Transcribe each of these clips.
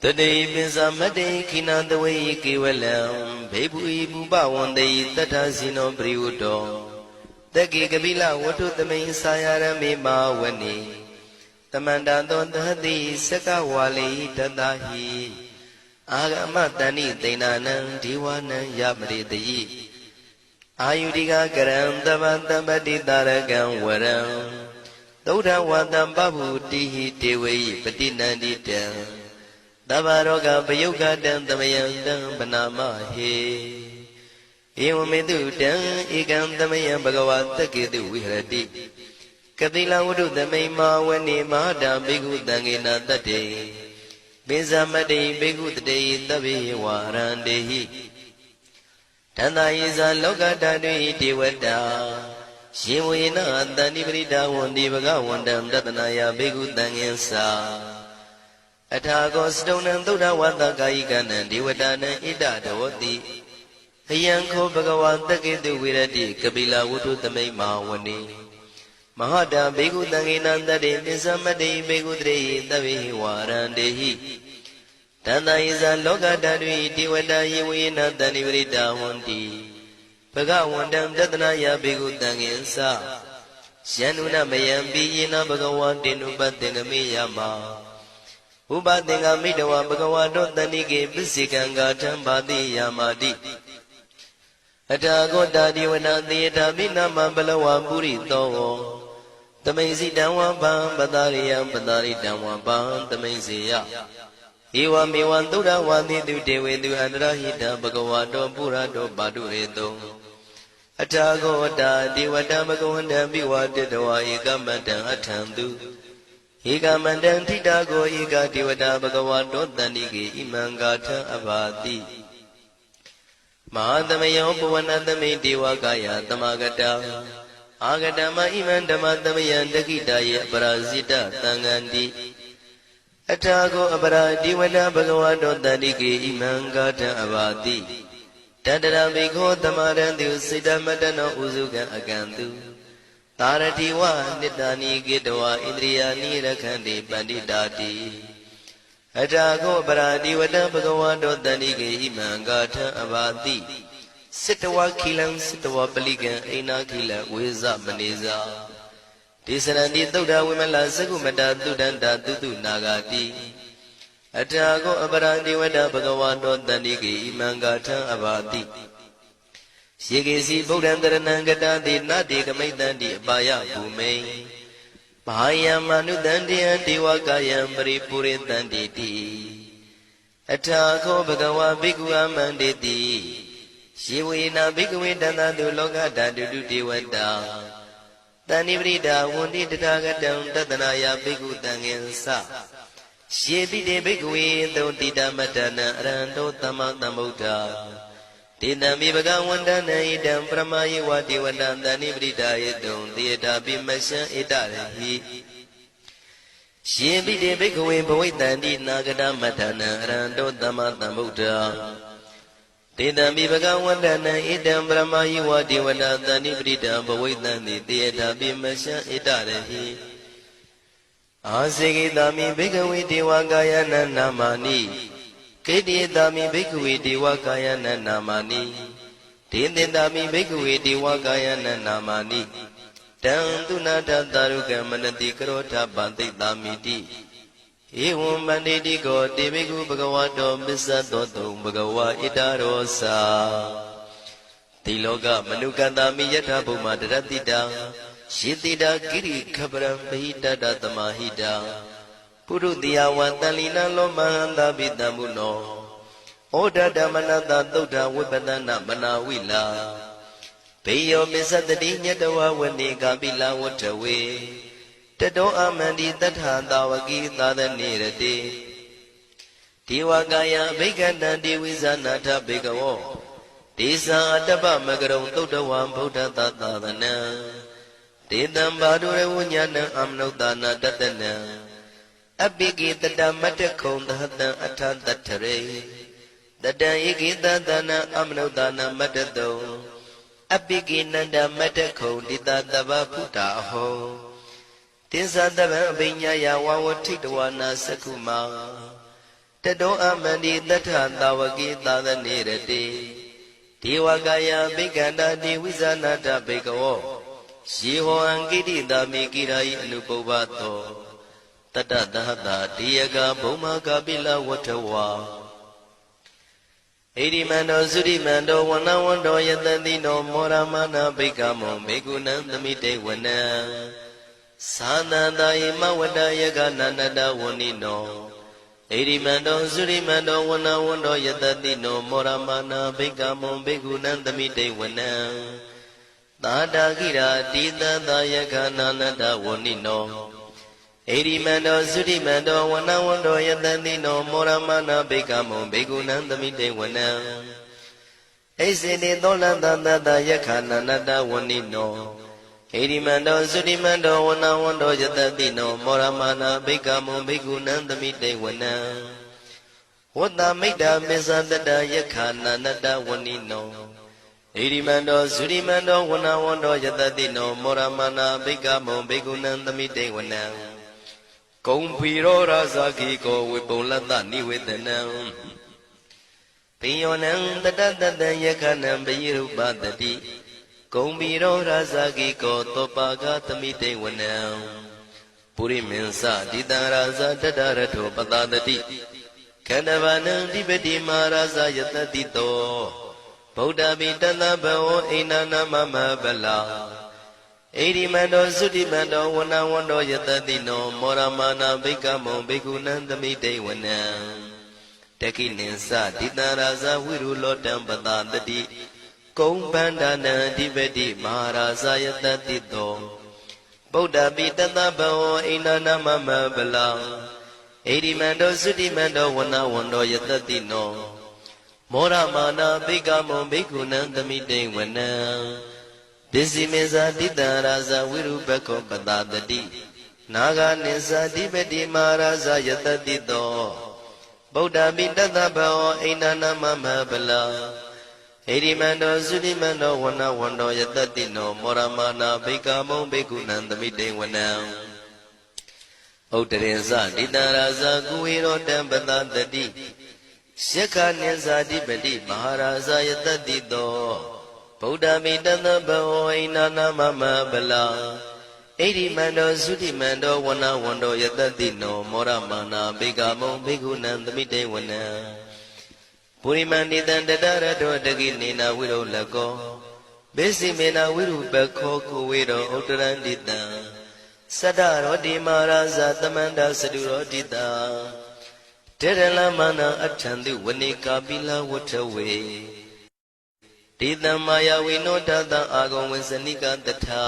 Today Pinsamate Kina the way Kiwalam, Baby Buba one day that has no Briudo. The Gigabila, what to the main Sayara Mima Wani. The Mandandon the Hadi Sakawali Tadahi. Agamatani Dinanan Diwana Yamri the Yi. Ayudiga Garam the Vandamadi Daragan Waram. Doda Wadam Babu Dihi Dewi Patina Dita. Davaroga Bayoga Dan Damayan Banama He Eomedu Dan Egan Damayan Bagawata Kidu Wihadi Kabila Udu the Mayma when Mada Bigu Dangina the day Bizamadi Bigu the day Davi Waran Dehi Tanda is a Loga Dadi Tiwada Shiwina Danibrida Wondi Baga Wandam Datanaya Bigu Danginsa Atagos Donan Duda Wanda Gaigan and Diwadana Ida Dawati Hayanko Bagawan the Gidu Wiradi Kabila Wudu the Mayma Wani Mahada Bigu Danginan the day Nizamadi Bigudre the Vihiwaran Dehi Tanda is a Loga Dadwi Diwada Yuina Danivrida Wondi Bagawandam Dadanaya Bigu Danginsa Shanuna Mayambi Yina Bagawan Dinubatinami Yama Uba Dinga Midawa Bagawado Danigi Bisikanga Tambadi Yamadi Atago Dadi Wana Theatre Binama Balawa Puri Towo The Mazi Dawa Bam Badariam Badari Dawa Bam The Mazia Iwa Miwan Dura Wani Dewe Du Andrahita Bagawado Purado Badu Edo Atago Dadi Wada Bagawanda Biwa Dedawa Igamada Atandu Ega mandan titago ega diwada bhagavato dandige imangata abadi Mahadamayo puvanadame diwakaya tamagata Agadama imandamaddamayan dakitaya parasita tangandi Atago abara diwada bhagavato dandige imangata abadi Tadara bhiko tamarandu siddhamadano uzuga agandu Taratiwa Nidani Gidwa Indriyani Rakhandi Panditati Atago Baradi Vada Bhagavado Danige Imangata Avati Sitawa Kilan Sitawa Paligan Aina Kila Wiza Maniza Tisarandi Duda Wimala Sagumada Dudanda Dudu Nagati Atago Abaradi Vada Bhagavado Danige Imangata Avati Shigesi Buddhandaranangata di Nadi Kamaitandi Abaya Bume Bahaya Manudandi and Diwakayam Paripurintandi Atako Bhagawa Bhikwa Manditi Shiwina Bhikwindana Duloga Dadu Diwada Danivrida Wundi Dagatam Tatanaya Bhiku Dangensa Shebi de Bhikwi Dotida Matana Rando Tamatamuta Dinami Bagawandana idam Pramayi Wati Wadandani Bridayadon Theata Bimasha Idarahi Shebi de Bhikwe Bawitandi Nagada Matana Rando Tamatamuta Dinami Bagawandana idam Pramayi Wati Wadandani Brida Bawitandi Theata Bimasha Idarahi Asigi Dami Bhikwe Diwagayana Namani Kedi Dami Bhikwe Diwakayana Namani Tindindami Bhikwe Diwakayana Namani Tandunata Daruka Manati Karota Bante Damiti Evam Banditi Go Deviku Bhagavato Bisadoto Bhagava Itarosa Tiloga Manuka Dami Yata Bhuma Daratita Shitida Giri Kabram Bahita Datamahida Purudiya Wantalina Lomahanda Bidamuno Oda Damanada Doda Wibadana Manawila Payo Misatadi Yadawa Wani Gabila Watawe Tado Amandi Tatha Wagi Tada Nirade Tiwagaya Begana Diwizanata Begawo Tisa Adaba Magaron Dodawan Buddha Tatana Tidam Badure Wunyana Amnodana Tatana Abigi Tada Matakon Dada Atantatare Dada Yigi Dadana Amnodana Matado Abigi Nanda Matakon Dida Dava Puta Ho Tisa Dava Binya Yawa Tidwana Sakuma တတောအမန္တိတထသာဝကိသာသနေရတိဒေဝကာယဘိက္ခန္တာတိဝိဇာနာတဘိကဝောယေဟောအံကိတိတာမိကိရာယအနုပုဗ္ဗသောတတ္တသဟတာဒီယကဘုံမကာပိလဝထဝါဣရိမန္တောသုရိမန္တောဝနဝန္တောယတတိနောမောရမနာဘိက္ခမောဘေကုဏံသမိတေဝနံသာနန္တယမဝတ္တယကနန္တဝနိနောဣရိမန္တောသုရိမန္တောဝနဝန္တောယတတိနောမောရမနာဘိက္ခမောဘေကုဏံသမိတေဝနံသာတာကိရာတိတသာယကနန္တဝနိနောဣရိမန္တောသုရိမန္တောဝနဝန္တောယတတိနောမောရမနာဘိက္ခမောဘေကုဏံသမိတေဝနံဣစေတိသောလန္တသတ္တယခာနန္တဝနိနောဣရိမန္တောသုရိမန္တောဝနဝန္တောယတတိနောမောရမနာဘိက္ခမောဘေကုဏံသမိတေဝနံဝတ္တမိတ္တမေသတ္တယခာနန္တဝနိနောဣရိမန္တောသုရိမန္တောဝနဝန္တောယတတိနောမောရမနာဘိက္ခမောဘေကုဏံသမိတေဝနံကုံဖီရောရာဇာခိကောဝေပုံလတ္တနိဝေဒနံပိယောနံတတတတယခနံပိရုပတတိကုံဖီရောရာဇာခိကောသောပါကသမိတေဝနံပုရိမင်းစတိတံရာဇာတတရထောပတတတိခန္ဓဗာနံဓိပတိမာရာဇာယတတိတောဗုဒ္ဓပိတတဘောအိနာနာမမဗလာဣရိမန္တောသုတိမန္တောဝနဝန္တောယတတိနောမောရမနာဘိက္ခမောဘေကုဏံသမိတေဝနံတခိနိသဒိတံရာဇဝိရုလောတံပတတတိကုံပန္ဒနာအဓိပတိမဟာရာဇယတတိတောဗုဒ္ဓပိတတဘောအိနာနာမမဗလာဣရိမန္တောသုတိမန္တောဝနဝန္တောယတတိနောမောရမနာဘိက္ခမောဘေကုဏံသမိတေဝနံပစ္စည်းမေဇာတိတံရာဇဝိရုပခောပတတတိနာဂာနိသဓိပတိမဟာရာဇယတတိတောဗုဒ္ဓပိတတဘောအိနာနာမမဗလာဣရိမန္တောသုတိမန္တောဝနဝန္တောယတတိနောမောရမနာဘိက္ခမောဘေကုဏံသမိတေဝနံဥတ္တရေဇတိတံရာဇကုဝေရောတံပတတတိယက္ခနိသဓိပတိမဟာရာဇယတတိတောဗုဒ္ဓမိတတဘောဣနာနာမမဗလာဣရိမန္တောသုတိမန္တောဝနဝန္တောယတတိနောမောရမနာဘိက္ခမောဘေကုဏံသမိတေဝနံပုရိမန္တိတံတတရတောတကိနေနာဝိရောလကောဘေစီမေနာဝိရုပခောကိုဝေရောဥတ္တရန္တိတံသတ္တရောတိမာရာဇသမန္တစတုရောတိတာတေရလမနာအထံတိဝနေကာပိလဝထဝေတိတံမာယာဝိနောတတံအာဂုံဝေစနိကတထာ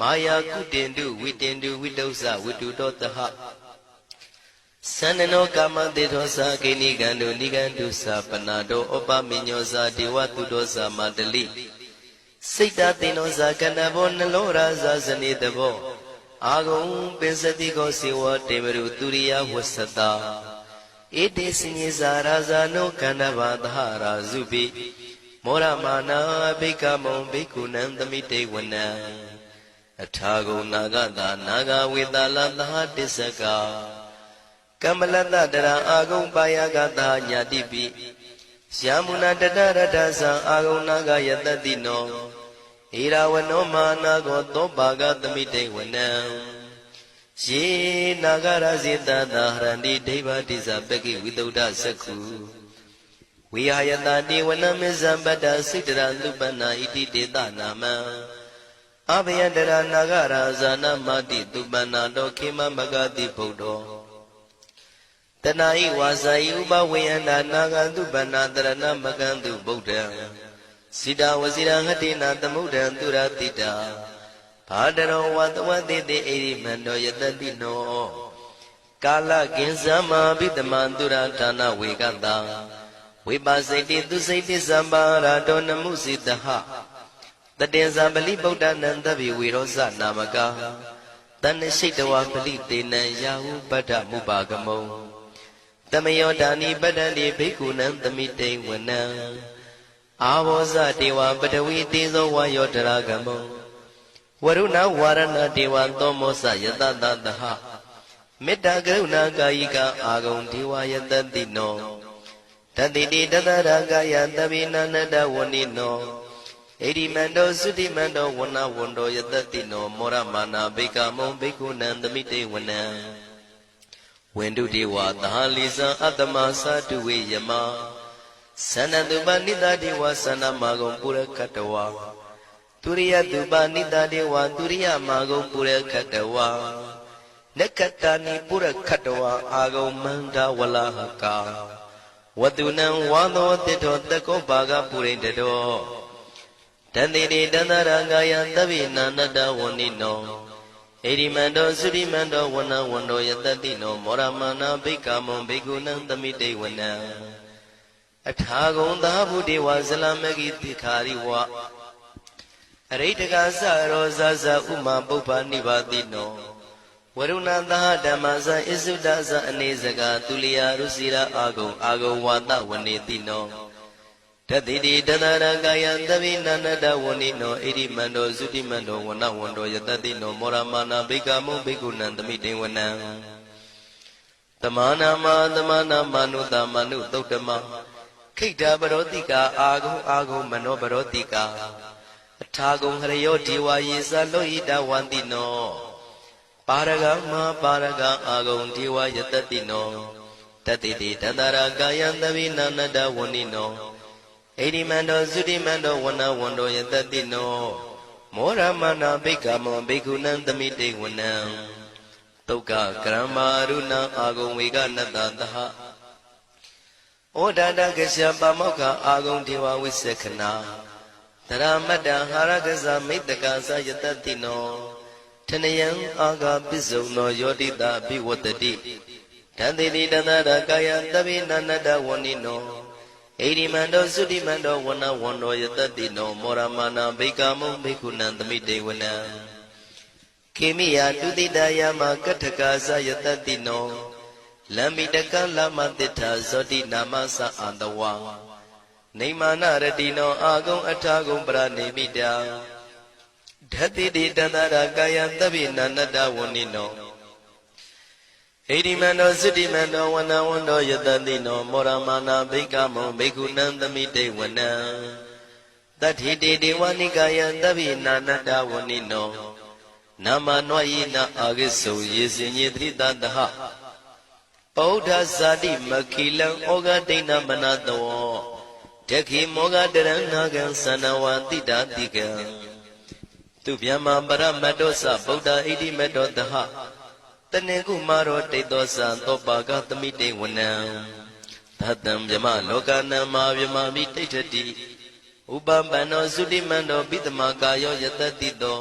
မာယာကုတင်တုဝိတင်တုဝိတုဇဝိတုတောတဟသန္နနောကာမတေသောသာကိနိကံတုနိကံတုသာပနာတောဩပမိညောသာဒေဝတုတောသာမတလိစိတ်တသိနောသာကဏဘောနလောရာဇာဇနိတဘောအာဂုံပင်စတိကောစေဝတေမရုသူရိယဝဆတာဣတိစညေဇာရာဇာနောကန္နဘာသဟရာဇုပိမောရမနာဘိက္ခမောဘိက္ခုနံသမိတေဝနံအထာဂုံနာဂတာနာဂဝေတာလသဟတစ္စကကမ္မလတ္တတရအာဂုံပါယကတာညာတိပိယမုနာတတရတ္ထသံအာဂုံနာဂယတတိနောဣရာဝနောမာနာကောသောပါကသမိတေဝနံယေနာဂရဇေတသာဟရန္တိဒိဗ္ဗတိဇပကိဝိတုဒ္ဓသက္ခုဝိဟာယတတိဝနမေဇံပတ္တစိတ္တရသုပနာဣတိတေတနာမံအဘယတရနာဂရာဇာနာမတိသုပနာတောခေမမဂတိဗုဒ္ဓောတနာဤဝါစာဤဥပဝေယန္တာနာဂသုပနာတရဏမကံတုဗုဒ္ဓံစိတဝစီရဟတိနာသမုဒ္ဒံသူရတိတာဘာတရောဝတဝတိတိဣရိမန္တောယတတိနောကာလကင်္စမဘိတမံသူရဌာနဝေကတံဝိပါစိတိသူစိတိသံပါရာတောနမှုစိတဟတတေဇံပလိဗုဒ္ဓနံတဗိဝေရောဇနာမကာတဏ္ဏရှိတဝပလိတေနံယာဟုပတ္ထမုပါကမုံတမယောဒာနိပတ္တန္တိဘိက္ခုနံသမိတေဝနံအာဘောဇတေဝပတဝီတေဇောဝါယောတရာဂမုံဝရုဏဝါရဏတေဝသောမောစယတတတဟ မေတ္တာကရုဏာကာယိကအာဂုံဒေဝယတတိနောတတိတိတတရာကာယသဗ္ဗိနန္တဝဏိနောဣတိမန္တောသုတိမန္တောဝဏဝန္တောယတတိနောမောရမာနာဘိကမုံဘိက္ခုနံသမိတေဝနံဝန္တုတေဝသဟလိဇံအတ္တမသတုဝေယမသန္နတုပနိတတေဝသန္နမာဂုံပုရခတဝါទុរិយតុបនិតាទេវទុរិយមាဂုံပုရခတဝါနက္ခတာနိပုရခတဝါအာဂုံမန္တဝလဟကာဝတုနံဝါသောတိတောတကောဘာဂပုရိတတောတန္တိတိတန္တရာဂာယသဗ္ဗိနန္တဝဏိနောဣရိမန္တောသုရိမန္တောဝဏဝန္တောယတတိနောမောရမနာဘိက္ခမုံဘိက္ခုနံသမိတေဝနံအထာဂုံသာဘုဒေဝဇလမဂိတိခာရိဝအရိတကသရောဇဇဥမာပုပ္ပနိဗ္ဗာတိနောဝရုဏသဟဓမ္မဇဣစုဒဇအနေစကာသူလျာရုစီရာအာဂုံဝါဒဝနေတိနောတတိတိတတရာကာယသဗ္ဗိနန္တဝဏိနောဣရိမန္တောသုတိမန္တောဝဏဝန္တောယတတိနောမောရမာနာဘိက္ခမုံဘိက္ခုနံသမိတေဝနံတမနာမနုတမနုသုတ်တမခိတ္တပရောတိကာအာဂုံမနောပရောတိကာအထာဂုံဟရယောဒေဝယေသလောဟိတဝန္တိနောပါရဂမပါရဂအာဂုံဒေဝယတတိနောတတိတိတတရာကာယသဗ္ဗိနန္တဝဏိနောဣရိမန္တောသုတိမန္တောဝဏဝန္တောယတတိနောမောရမနာဘိက္ခမောဘိက္ခုနံသမိတေဝနံတုတ်ကကရမရုဏအာဂုံဝေကနတ္တသဟဩဒါတကစ္စပမောက္ခအာဂုံဒေဝဝိသက္ခနာတရမတ္တဟာရကဇမိတ္တကာသယတတိနောထနယံအာဂပစ္စုံနောယောတိတာဘိဝတ္တိတန္တိတိတန္တရာကာယသဗ္ဗိနန္တဝဏိနောဣရိမန္တောသုတိမန္တောဝဏဝန္တောယတတိနောမောရမာနာဘိက္ခမုံဘိက္ခုနံသမိတေဝနံခေမိယတုတိတယမကထကာသယတတိနောလမ္မိတကလမတိထာဇောတိနာမသအန္တဝါနေမာနရတိနောအာဂုံအထာဂုံပရနေမိတာဓတိတိတန္တရာကာယသဗ္ဗိနန္တဝဏိနောဣရိမန္တောသုတိမန္တောဝဏဝန္တောယတတိနောမောရမာနာဘိက္ခမုံဘိက္ခုနံသမိတေဝနံတတိတိဒေဝနိကာယသဗ္ဗိနန္တဝဏိနောနာမနွာယိနအာဂိစုံယေစင်ညေတိတတဟပောဓဇာတိမခိလံဩဃဒိဏမနတောတခိမောဃတရဏကံသန္နဝတိတာတိကံသူဗျမပရမတ္တောသဗုဒ္ဓဣတိမတ္တောတဟတနေကုမာရောတိတောသသောပါကသမိတေဝနံသတံဗျမလောကနံမာဗျမမိတိဋ္ဌတိဥပပန္နောသုတိမန္တောပိတမကာယောယတတိတော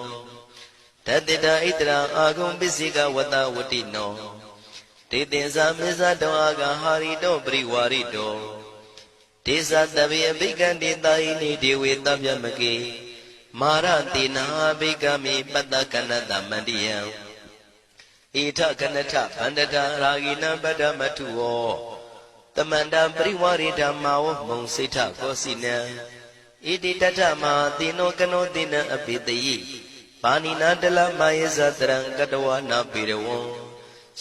တတိတာဣတရာအာဂုံပစ္စိကဝတဝတိနောတေသင်္စာမေဇတောအာဂဟာရိတောပရိဝါရိတောဒေသတဗေအဘိကံတေတာယိနိဒေဝေတဗျမကေမာရတိနာဘိကမိပတ္တကနတမန္တိယံဣထကနထဗန္တတာရာဂိနံပတ္တမထုဝောတမန္တပရိဝါရိဓမ္မာဝမုံစိဋ္ဌကောစီနံဣတိတထမတိနောကနောတိနံအပိတယိပါဏိနာတလမယေဇတရံကတဝနာပိရဝံ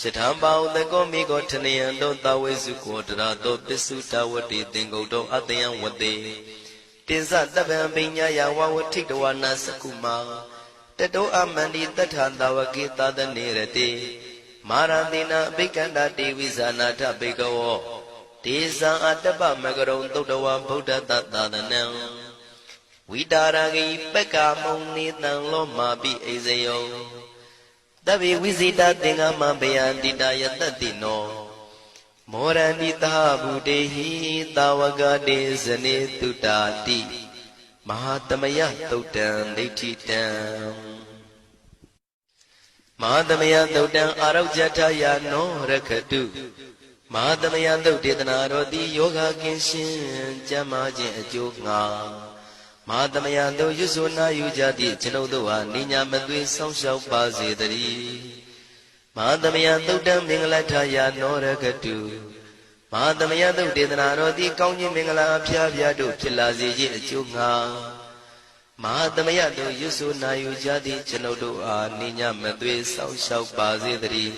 စထံပါဥတကောမိကောထနယံတောတဝေစုကောတရာတောပစ္စုတဝတိသင်္ကုတ်တောအတယံဝတေတင်္စတပံပညာယဝဝထိတဝနာစကုမာတတောအမန္တိတထံတဝကေသတနေရတိမာရတိနာအဘိကန္တတေဝိဇာနာထဘေကဝောဒေဇံအတ္တပမကရုံသုတ္တဝဗုဒ္ဓတသာသနံဝိတာရဂိပက္ခမုံနေတံလောမာပိအိဇယောတဗ္ဗေဝိဇိတသင်္ဃမဘယန္တိတယတတိနောမောရဏိသာဗုတေဟိသာဝကတေဇနေတုတာတိမဟာတမယသုတ်တံဒိဋ္ဌိတံမဟာတမယသုတ်တံအာရောဇထယာနောရခတုမဟာတမယသုတ်ဒေသနာတော်သည်ယောဂကင်းရှင်းကျမ်းမာခြင်းအကျိုးငှာမဟာတမယသုတ်ရွဆိုနာယူကြသည့်ကျွန်ုပ်တို့ဟာနိညာမသွေဆောင်းလျှောက်ပါစေတည်းမဟာတမယသုတ်တံမင်္ဂလထယာနောရခတုမဟာသမယသုတ်ဒေသနာတော်သည်ကောင်းခြင်းမင်္ဂလာအဖျားဖျားတို့ဖြစ်လာစေခြင်းအကျိုးငှာမဟာသမယတို့ရွဆိုနာယူကြသည့်ကျွန်ုပ်တို့အားနိညာမသွေဆောင်းလျှောက်ပါစေတည်း